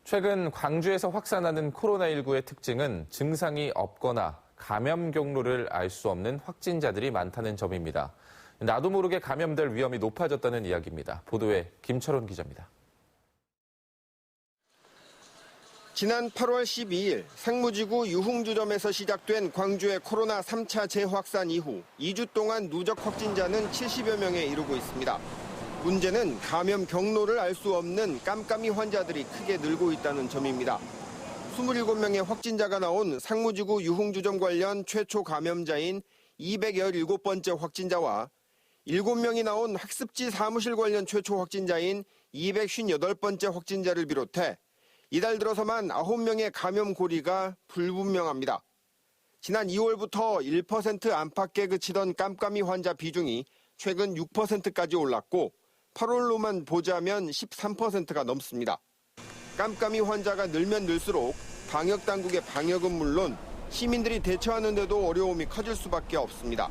최근 광주에서 확산하는 코로나19의 특징은 증상이 없거나 감염 경로를 알 수 없는 확진자들이 많다는 점입니다. 나도 모르게 감염될 위험이 높아졌다는 이야기입니다. 보도에 김철원 기자입니다. 지난 8월 12일 상무지구 유흥주점에서 시작된 광주의 코로나 3차 재확산 이후 2주 동안 누적 확진자는 70여 명에 이르고 있습니다. 문제는 감염 경로를 알 수 없는 깜깜이 환자들이 크게 늘고 있다는 점입니다. 27명의 확진자가 나온 상무지구 유흥주점 관련 최초 감염자인 217번째 확진자와 7명이 나온 학습지 사무실 관련 최초 확진자인 258번째 확진자를 비롯해 이달 들어서만 9명의 감염 고리가 불분명합니다. 지난 2월부터 1% 안팎에 그치던 깜깜이 환자 비중이 최근 6%까지 올랐고 8월로만 보자면 13%가 넘습니다. 깜깜이 환자가 늘면 늘수록 방역당국의 방역은 물론 시민들이 대처하는 데도 어려움이 커질 수밖에 없습니다.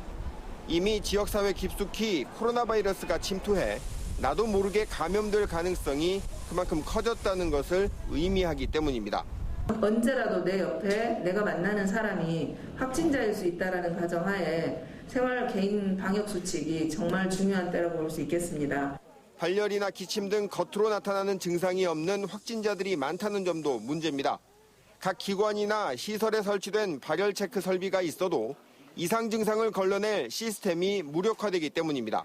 이미 지역사회 깊숙이 코로나 바이러스가 침투해 나도 모르게 감염될 가능성이 그만큼 커졌다는 것을 의미하기 때문입니다. 언제라도 내 옆에 내가 만나는 사람이 확진자일 수 있다는 가정하에 생활 개인 방역 수칙이 정말 중요한 때라고 볼 수 있겠습니다. 발열이나 기침 등 겉으로 나타나는 증상이 없는 확진자들이 많다는 점도 문제입니다. 각 기관이나 시설에 설치된 발열 체크 설비가 있어도 이상 증상을 걸러낼 시스템이 무력화되기 때문입니다.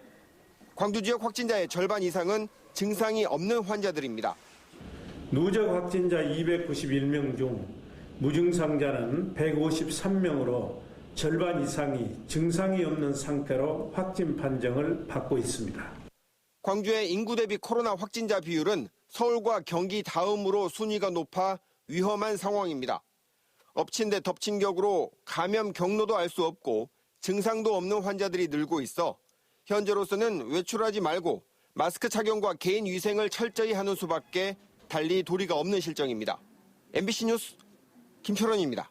광주 지역 확진자의 절반 이상은 증상이 없는 환자들입니다. 누적 확진자 291명 중 무증상자는 153명으로 절반 이상이 증상이 없는 상태로 확진 판정을 받고 있습니다. 광주의 인구 대비 코로나 확진자 비율은 서울과 경기 다음으로 순위가 높아 위험한 상황입니다. 엎친 데 덮친 격으로 감염 경로도 알 수 없고 증상도 없는 환자들이 늘고 있어 현재로서는 외출하지 말고 마스크 착용과 개인 위생을 철저히 하는 수밖에 달리 도리가 없는 실정입니다. MBC 뉴스 김철원입니다.